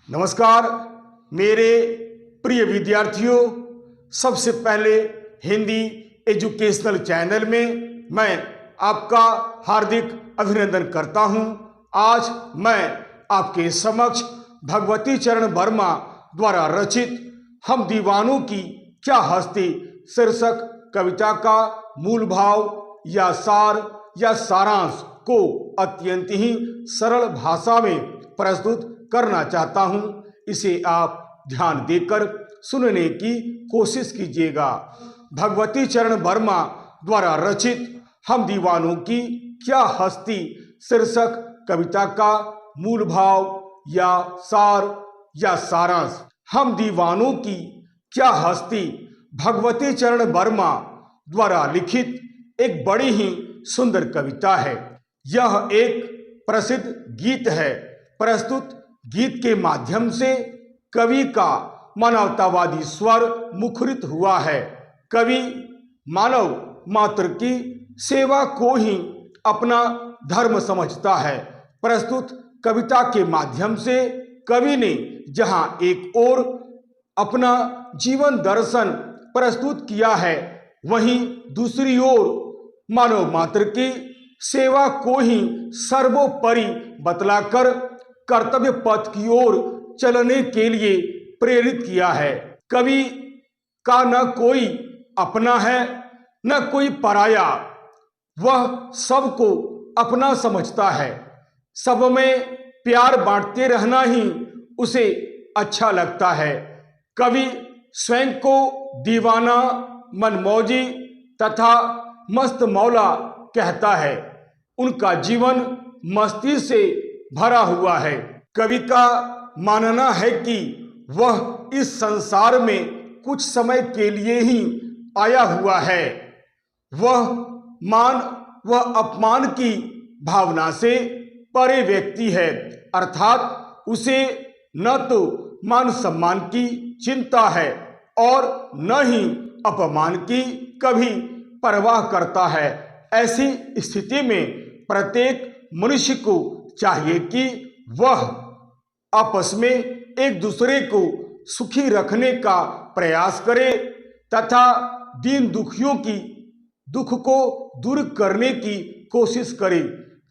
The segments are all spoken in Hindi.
नमस्कार मेरे प्रिय विद्यार्थियों, सबसे पहले हिंदी एजुकेशनल चैनल में मैं आपका हार्दिक अभिनंदन करता हूं। आज मैं आपके समक्ष भगवती चरण वर्मा द्वारा रचित हम दीवानों की क्या हस्ती शीर्षक कविता का मूल भाव या सार या सारांश को अत्यंत ही सरल भाषा में प्रस्तुत करना चाहता हूं। इसे आप ध्यान देकर सुनने की कोशिश कीजिएगा। भगवती चरण वर्मा द्वारा रचित हम दीवानों की क्या हस्ती शीर्षक कविता का मूल भाव या सार या सारांश। हम दीवानों की क्या हस्ती भगवती चरण वर्मा द्वारा लिखित एक बड़ी ही सुंदर कविता है। यह एक प्रसिद्ध गीत है। प्रस्तुत गीत के माध्यम से कवि का मानवतावादी स्वर मुखरित हुआ है। कवि मानव मात्र की सेवा को ही अपना धर्म समझता है। प्रस्तुत कविता के माध्यम से कवि ने जहां एक ओर अपना जीवन दर्शन प्रस्तुत किया है, वहीं दूसरी ओर मानव मात्र की सेवा को ही सर्वोपरि बतलाकर कर्तव्य पथ की ओर चलने के लिए प्रेरित किया है। कवि का न कोई अपना है न कोई पराया, वह सबको अपना समझता है। सब में प्यार बांटते रहना ही उसे अच्छा लगता है। कवि स्वयं को दीवाना, मनमौजी तथा मस्त मौला कहता है। उनका जीवन मस्ती से भरा हुआ है। कवि का मानना है कि वह इस संसार में कुछ समय के लिए ही आया हुआ है। वह मान व अपमान की भावना से परे व्यक्ति है, अर्थात उसे न तो मान सम्मान की चिंता है और न ही अपमान की कभी परवाह करता है। ऐसी स्थिति में प्रत्येक मनुष्य को चाहिए कि वह आपस में एक दूसरे को सुखी रखने का प्रयास करे तथा दीन दुखियों की दुख को दूर करने की कोशिश करे।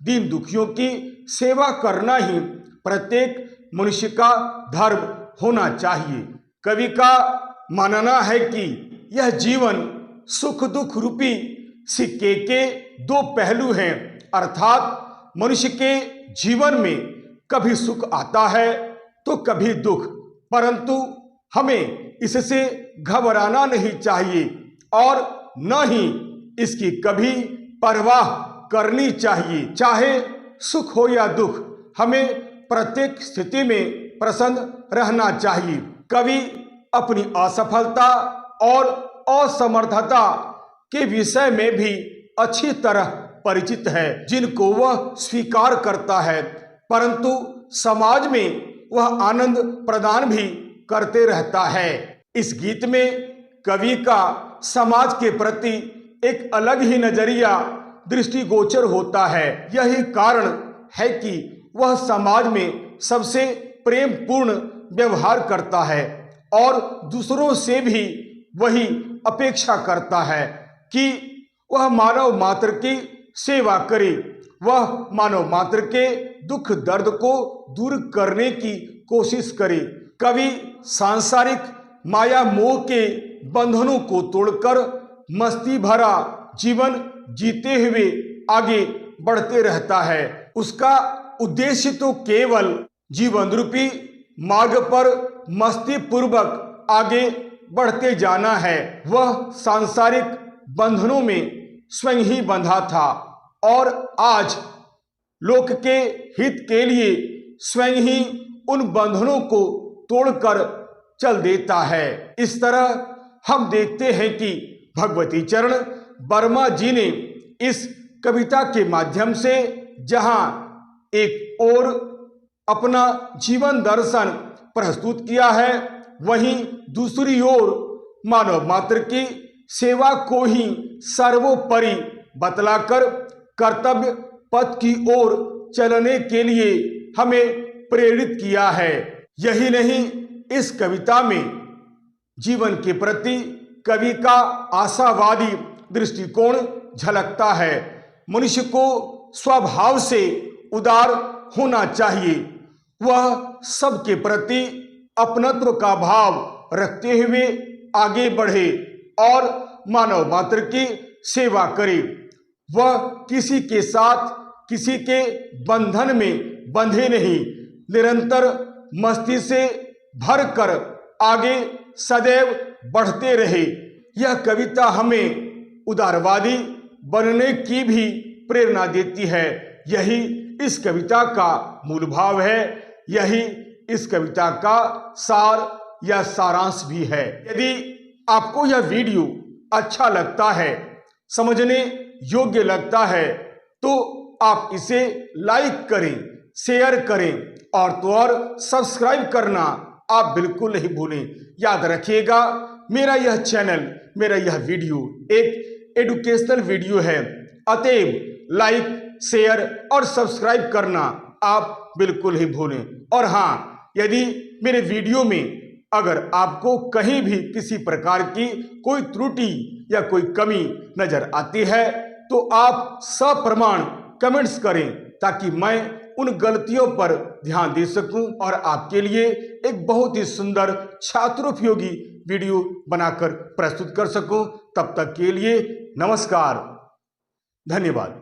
दीन दुखियों की सेवा करना ही प्रत्येक मनुष्य का धर्म होना चाहिए। कवि का मानना है कि यह जीवन सुख दुख रूपी सिक्के के दो पहलू हैं, अर्थात मनुष्य के जीवन में कभी सुख आता है तो कभी दुख, परंतु हमें इससे घबराना नहीं चाहिए और न ही इसकी कभी परवाह करनी चाहिए। चाहे सुख हो या दुख, हमें प्रत्येक स्थिति में प्रसन्न रहना चाहिए। कवि अपनी असफलता और असमर्थता के विषय में भी अच्छी तरह परिचित है, जिनको वह स्वीकार करता है, परंतु समाज में वह आनंद प्रदान भी करते रहता है। इस गीत में कवि का समाज के प्रति एक अलग ही नजरिया दृष्टिगोचर होता है। यही कारण है कि वह समाज में सबसे प्रेम पूर्ण व्यवहार करता है और दूसरों से भी वही अपेक्षा करता है कि वह मानव मात्र की सेवा करे, वह मानव मात्र के दुख दर्द को दूर करने की कोशिश करे। कवि सांसारिक माया मोह के बंधनों को तोड़कर मस्ती भरा जीवन जीते हुए आगे बढ़ते रहता है। उसका उद्देश्य तो केवल जीवन रूपी मार्ग पर मस्ती पूर्वक आगे बढ़ते जाना है। वह सांसारिक बंधनों में स्वयं ही बंधा था और आज लोक के हित के लिए स्वयं ही उन बंधनों को तोड़कर चल देता है। इस तरह हम देखते हैं कि भगवती चरण वर्मा जी ने इस कविता के माध्यम से जहां एक ओर अपना जीवन दर्शन प्रस्तुत किया है, वहीं दूसरी ओर मानव मात्र की सेवा को ही सर्वोपरि बतलाकर कर्तव्य पथ की ओर चलने के लिए हमें प्रेरित किया है। यही नहीं, इस कविता में जीवन के प्रति कवि का आशावादी दृष्टिकोण झलकता है। मनुष्य को स्वभाव से उदार होना चाहिए। वह सबके प्रति अपनत्व का भाव रखते हुए आगे बढ़े और मानव मात्र की सेवा करे। वह किसी के साथ किसी के बंधन में बंधे नहीं, निरंतर मस्ती से भरकर आगे सदैव बढ़ते रहे। यह कविता हमें उदारवादी बनने की भी प्रेरणा देती है। यही इस कविता का मूल भाव है, यही इस कविता का सार या सारांश भी है। यदि आपको यह वीडियो अच्छा लगता है, समझने योग्य लगता है, तो आप इसे लाइक करें, शेयर करें और सब्सक्राइब करना आप बिल्कुल नहीं भूलें। याद रखिएगा, मेरा यह चैनल, मेरा यह वीडियो एक एजुकेशनल वीडियो है, अतएव लाइक, शेयर और सब्सक्राइब करना आप बिल्कुल ही भूलें। और हाँ, यदि मेरे वीडियो में अगर आपको कहीं भी किसी प्रकार की कोई त्रुटि या कोई कमी नजर आती है, तो आप सप्रमाण कमेंट्स करें, ताकि मैं उन गलतियों पर ध्यान दे सकूं और आपके लिए एक बहुत ही सुंदर छात्रोपयोगी वीडियो बनाकर प्रस्तुत कर सकूं। तब तक के लिए नमस्कार, धन्यवाद।